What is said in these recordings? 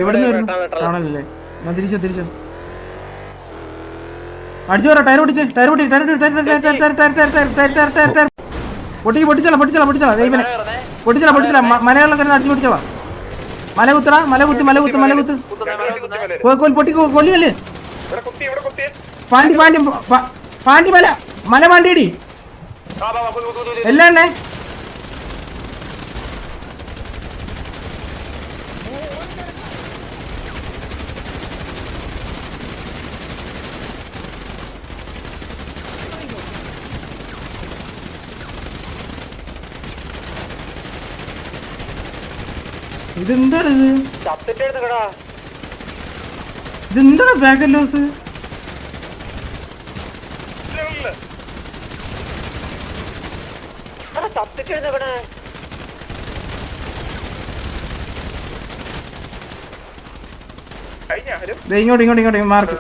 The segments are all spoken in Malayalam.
എവിടുന്ന് വരുന്നു ആണല്ലേ? ഞാൻ തിരിച്ചോ അടിച്ചു പറ. ടയർ പൊട്ടിച്ച് പൊട്ടിച്ചോളാം. പൊട്ടിച്ചോളാം. മലകളിലൊക്കെ അടിച്ചു പൊട്ടിച്ചോളാം. മല കുത്ത് പൊട്ടി കൊല്ലിയല്ലേ? പാണ്ടി മല പാണ്ടിയടി എല്ലാം എണ്ണേ. ഇതെന്താണ് ബാക്ക് ലോസ്? ഇങ്ങോട്ട് മാർക്ക്.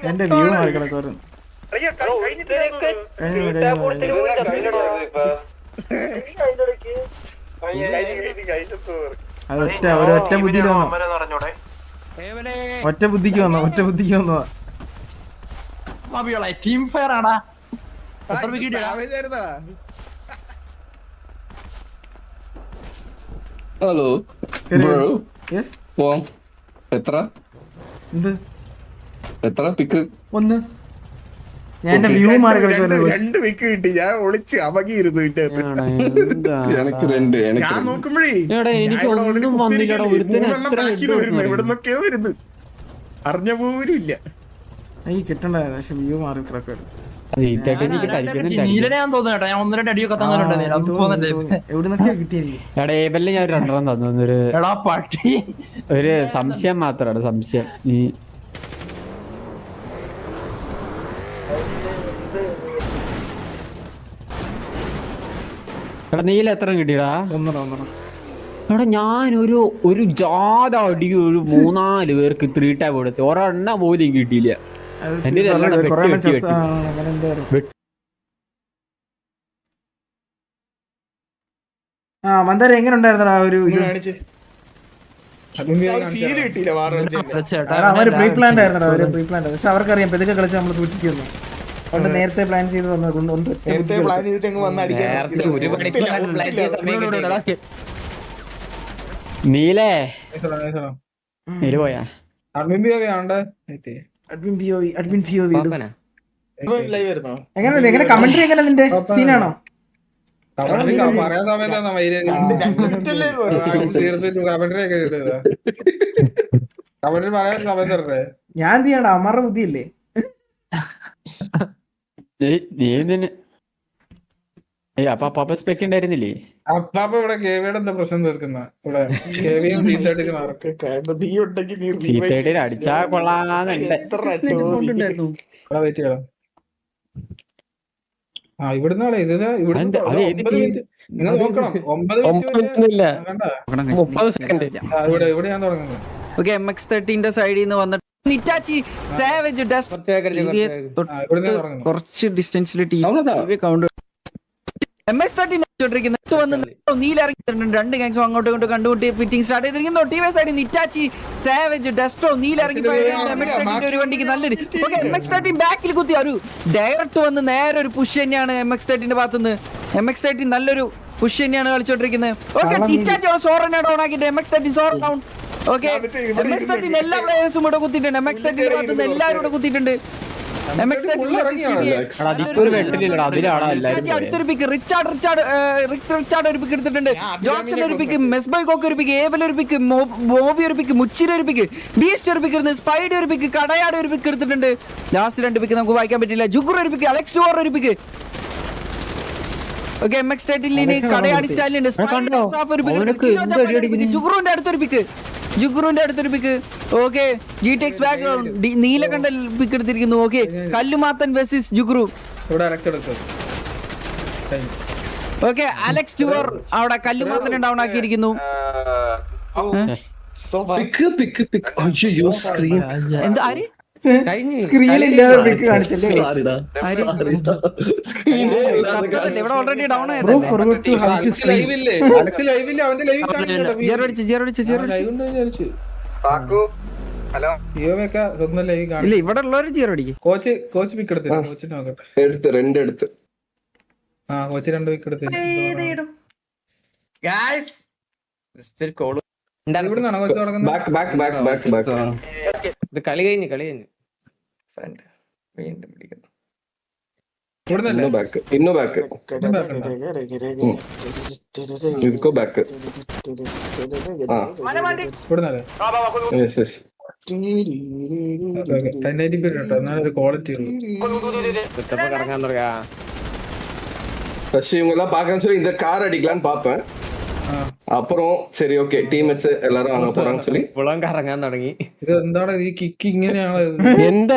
എന്റെ വ്യൂ മാറി കിടക്കും. ഒറ്റ ബുദ്ധിക്ക് വന്നോ. ടീം ഫയർ ആടാ. ഹലോ എത്ര പിക്ക്? ഒന്ന് ഞാൻ വ്യൂ മാറി കിടക്കും. 2 പിക്ക് കിട്ടി. ഞാൻ ഒളിച്ച് അമകിയിരുന്നു. ഞാൻ നോക്കുമ്പോഴേ ഇവിടുന്നൊക്കെയോ വരുന്നത് അറിഞ്ഞ പോലും ഇല്ല. ഈ കിട്ടണ്ടായിരുന്നു. പക്ഷെ വ്യൂ മാറി കിടക്കുവായിരുന്നു. ഒരു സംശയം മാത്രമാണ്. സംശയം ഈ നീല എത്ര കിട്ടിയടാ? എടാ ഞാനൊരു ജാഥ അടി ഒരു 3-4 പേർക്ക് 3 ടാബ് കൊടുത്ത് ഒരെണ്ണം പോലും കിട്ടിയില്ല. മന്ദാര എങ്ങനെ ഉണ്ടായിരുന്നടാ ഒരു അവര് പ്രീ പ്ലാൻഡ് ആയിരുന്നടാ. പക്ഷെ അവർക്കറിയാം ഇതൊക്കെ കളിച്ച് നമ്മൾ സൂക്ഷിക്കുന്നു. അതുകൊണ്ട് നേരത്തെ പ്ലാൻ ചെയ്ത് നീലേ നീല് പോയാ എങ്ങനെ കമന്ററി എങ്ങനെ നിന്റെ സീനാണോ? ഞാൻ എന്ത് ചെയ്യണം? അമറ ബുദ്ധിയല്ലേ? അപ്പൊ സ്പെക്ക് ഉണ്ടായിരുന്നില്ലേ? അപ്പാപ്പ ഇവിടെ കേവിയുടെ എന്താ പ്രശ്നം തീർക്കുന്ന ഇവിടെ കേവിയും C30 അടിച്ചാ കൊള്ളാന്നുണ്ട്. ഇവിടുന്നാളെ ഇതിന് ഇവിടെ നിങ്ങൾ നോക്കണം. 30 സെക്കൻഡ് ഇവിടെ ഞാൻ തുടങ്ങുന്നത്. ഓക്കെ MX-13 സൈഡിൽ നിന്ന് വന്നിട്ട് കുറച്ച് ഡിസ്റ്റൻസിൽ കൗണ്ട് MX-13 നീലിറങ്ങിയിട്ടുണ്ട്. 2 ഗാങ്സും അങ്ങോട്ടും ഇങ്ങോട്ടും കണ്ടുമുട്ടി ഫിറ്റിംഗ് സ്റ്റാർട്ട് ചെയ്തിരിക്കുന്നു. ടീവേ സൈഡിൽ നിറ്റാച്ചി സാവേജ് ഡെസ്ട്രോ നീലിറങ്ങി ഒരു വണ്ടിക്ക് നല്ലൊരു MX-13 ബാക്കിൽ കുത്തി ഒരു ഡയറക്റ്റ് വന്ന് നേരെ ഒരു പുഷ് തന്നെയാണ് MX-13 ഭാഗത്തുനിന്ന്. MX-13 നല്ലൊരു പുഷ് തന്നെയാണ് കളിച്ചോണ്ടിരിക്കുന്നത്. ഓക്കെ നിറ്റാച്ചി സോർ തന്നെ ഡൗൺ ആക്കിയിട്ട് MX-13 സോർ ഡൗൺ. ഓക്കെ MX-13 എല്ലാ പ്ലേയേഴ്സും ഇവിടെ കുത്തിയിട്ടുണ്ട്. MX-13 ഭാഗത്തുനിന്ന് എല്ലാവരും ഇവിടെ കുത്തിയിട്ടുണ്ട്. അടുത്തൊരു പിക്ക് റിച്ചാർഡ് ഒരു പിക്ക് എടുത്തിട്ടുണ്ട്. ജോൺസൺ ഒരു പിക്ക്, മെസ്ബോയ്ക്ക് ഒരു പിക്ക്, ഏബൽ ഒരു പിക്ക്, ബോബി ഒരു പിക്ക്, മുച്ചിര ഒരു പിക്ക്, ബീസ്റ്റ് ഒരു പിക്ക്, സ്പൈഡി ഒരു പിക്ക്, കടയാട് ഒരു പിക്ക് എടുത്തിട്ടുണ്ട്. ലാസ്റ്റ് 2 പിക്ക് നമുക്ക് വായിക്കാൻ പറ്റില്ല. ജുഗുർ ഒരു പിക്ക്, അലക്സ് ഡുവർ ഒരു പിക്ക്. Okay MX-13 Kadayadi സ്റ്റൈലുണ്ട്. ജുഗുറിന്റെ അടുത്തൊരു പിക്ക്. ഓക്കെ GTX ബാക്ക്ഗ്രൗണ്ട് നീലകണ്ഠ പിക്ക് എടുത്തിരിക്കുന്നു. ഓക്കെ കല്ലുമാത്തൻ വെസിസ് ജുഗ്രു. ഓക്കെ അലക്സ് ഡുവർ അവിടെ കല്ലുമാത്തനെ ഡൗൺ ആക്കിയിരിക്കുന്നു. പിക്ക് അയ്യോ സ്ക്രീൻ എന്താ ആര് സ്ക്രീൻ ഇല്ലാതെ പിക്ക് കാണിച്ചല്ലേ സത്യത്തില് ഇവിടെ ഓൾറെഡി ഡൗൺ ബ്രോ ആയതല്ലേ forgot to high to screen ലൈവില്ലേ അനക്ക് ലൈവില്ലേ അവന്റെ ലൈവ് ജിയർ അടിച്ച് ലൈവ് ഉണ്ടോ വിചാരിച്ചു യോവൊക്കെ സ്വന്തം ലൈവ് കാണും ഇല്ല ഇവിടെ ഉള്ളവര് ജിയർ അടിക്കും കോച്ച് പിക്ക് എടുത്തില്ല കോച്ചിന് നോക്കട്ടെ എടുത്ത് രണ്ടെടുത്ത് കോച്ച് 2 പിക്ക് എടുത്തില്ല ഇവിടുന്നാണോ കോച്ച് തുടങ്ങുന്നത് ഇത് കളി കഴിഞ്ഞ് ഇവിടുന്നല്ലേ ഇന്നു ബാക്ക് ഇതുക്കോ ബാക്ക് ഇവിടുന്നല്ലേ യെസ് യെസ് 1080p കേട്ടോ എന്നാലും ഒരു ക്വാളിറ്റി ഉള്ളു കറങ്ങാൻ തുടങ്ങാ ஃபர்ஸ்ட் இவங்க எல்லாம் பார்க்கறேன்னு சொல்லி இந்த கார் அடிக்கலான்னு பார்ப்பேன் அப்புறம் சரி ஓகே டீம்மேட்ஸ் எல்லாரும் அங்க போறாங்கன்னு சொல்லி പുളം കറങ്ങാൻ തുടങ്ങി. ഇത് എന്താണ് ഈ കിക്ക് ഇങ്ങനെയാണ് എന്താ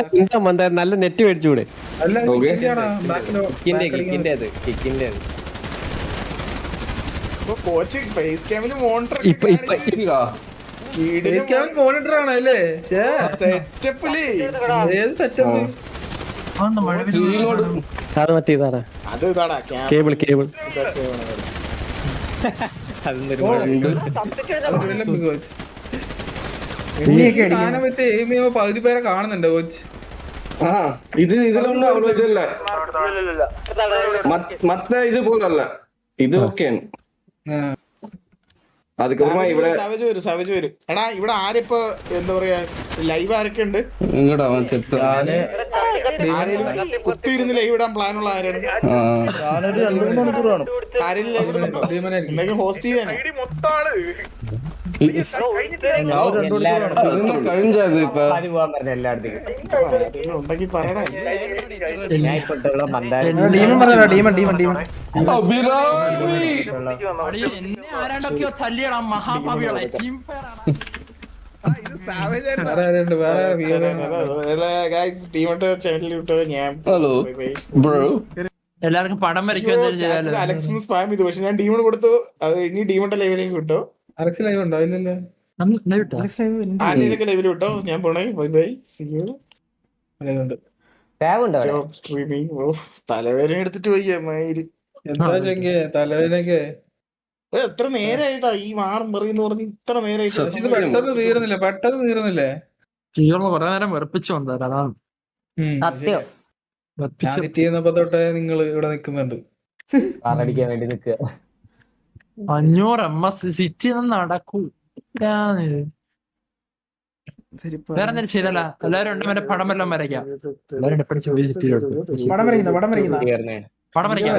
നല്ല നെറ്റ് മേടിച്ചൂടെ? അല്ല Okay. കിക്കിന്റെ കോച്ച് ഫേസ് ക്യാമിന് മോണിറ്റർ മോണിറ്റർ ആണ് അല്ലേ സെറ്റപ്പില് ഏത് സെറ്റപ്പ് അത് മറ്റേ ഇതാണ് അത് ഇതാടാ കേബിൾ സാധനം വെച്ച് എയിം ചെയ്യുമ്പോ പകുതി പേരെ കാണുന്നുണ്ട് കോച്ച് ഇതിലൊന്നും അவ்வளவு இது இல்ல மத்த இது போல அல்ல இது ஓகே அதுக்கப்புறமா ഇവിടെ സവജ് വരും എടാ ഇവിടെ ആരിപ്പോ എന്താ പറയാ ലൈവ് ആരൊക്കെ ഉണ്ട് ഇങ്ങോട്ട് അവൻ ചെത്ത കുത്തിയിരുന്ന് ലൈവ് ഇടാൻ പ്ലാനുള്ള ആരാണ് ആരെങ്കിലും ലൈവ് ഇടുന്നുണ്ടോ എന്തെങ്കിലും ഹോസ്റ്റ് ചെയ്യാനോ കഴിഞ്ഞത് ഇപ്പൊ ഉണ്ടെങ്കിൽ പറയണേ ആരാണ്ടൊക്കെയോ തല്ലിയടാ മഹാഭാവികളെ ഹലോ ബ്രോ എല്ലാവർക്കും പടം വരയ്ക്കും അലക്സിന് സ്പാം ചെയ്തു പക്ഷെ ഞാൻ ഡീമൺ കൊടുത്തു അത് ഇനി ഡീമന്റെ ലൈവിലേക്ക് വിട്ടോ അലക്സ് ലൈവ് ഉണ്ടോ ഇല്ലല്ലോ ആരെയൊക്കെ ലൈവിൽ വിട്ടോ ഞാൻ പോണേ ബൈ ബൈ സീ യു ലൈവുണ്ട് ജോബ് സ്ട്രീമിംഗ് തലവേദന എടുത്തിട്ട് പോയി മയില് എന്താ ചെങ്കേ തലവേദനക്ക് എത്ര നേരായിട്ടാ ഈ വാറും പറയുന്ന പറഞ്ഞ് ഇത്ര നേരായിട്ട് ഇത് പെട്ടെന്ന് തീർന്നില്ലേ കുറെ നേരം വെറുപ്പിച്ചു വന്നത് അതാണ് സത്യം ഞാൻ സിറ്റി ചെയ്യുന്നപ്പോ തൊട്ടേ നിങ്ങൾ ഇവിടെ നിക്കുന്നുണ്ട് അടിക്കാൻ വേണ്ടി നിൽക്കുക 500 MS സിറ്റി നടക്കൂ വേറെ എന്തെങ്കിലും ചെയ്തല്ല എല്ലാരും ഉണ്ട് മറ്റേ പടം എല്ലാം വരയ്ക്കാം പടം വരയ്ക്കാം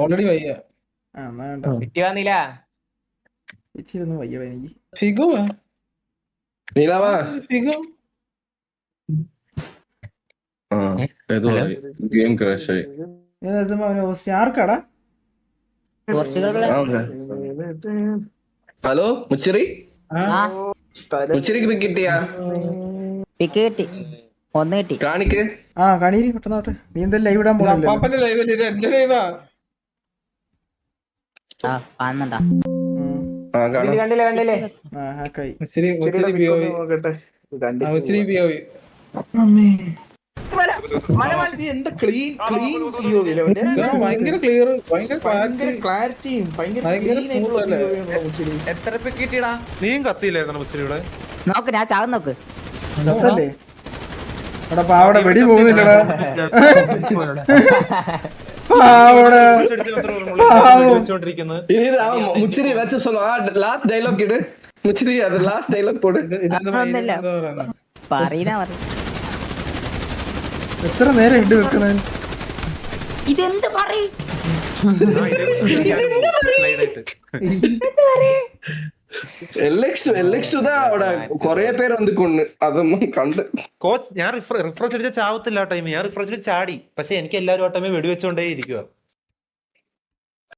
ഓൾറെഡി വയ്യ ഫിഗോ നീലാവാ ഫിഗോ ഏതോ ഗെയിം ക്രാഷ് ആയി ആർക്കാടാ ഹലോ മുച്ചിറി മുച്ചിറിക്ക് പിക്ക് കിട്ടിയാ ഒന്ന് കിട്ടി കാണിക്ക് കണീരി പെട്ടെന്നോട്ടെ നീ എന്തായാലും ലൈവ് ഇടാൻ പോകുന്നില്ല അപ്പാപ്പന്റെ ലൈവല്ലേ ഇത് എന്റെ ലൈവാ കാണുന്നുണ്ടാ കണ്ടില്ലേ ഹാക്കായി എന്താ ക്ലീൻ ഭയങ്കര ക്ലിയർ ഭയങ്കര ക്ലാരിറ്റിയും എത്ര പിക്ക് കിട്ടിയടാ നീയും കത്തിയില്ലായിരുന്നു മുച്ചിരിയുടെ നോക്ക് ഞാൻ ചാകും നോക്ക് സ്വസ്ഥല്ലേ അവിടെ പാവടെ വെടി പോകുന്നില്ലടാ முச்சிரி ஏதாச்சும் சொல்லுவா லாஸ்ட் டைலாக் இடு முச்சிரி அது லாஸ்ட் டைலாக் போடு പറയണ എത്ര നേരം ഇട്ട് വെക്കുന്നത് ഇതെന്ത് പറയും LX2 தான் അവിടെ കൊറേ പേര് വന്ന് കൊണ്ണ് അതൊന്നും കണ്ട് കോച്ച് ഞാൻ റിഫ്രഷ് അടിച്ച ചാവത്തില്ല ആ ടൈം ഞാൻ റിഫ്രഷ് അടിച്ച് ചാടി പക്ഷെ എനിക്ക് എല്ലാവരും ആ ടൈമിൽ വെടിവെച്ചോണ്ടേ ഇരിക്കുക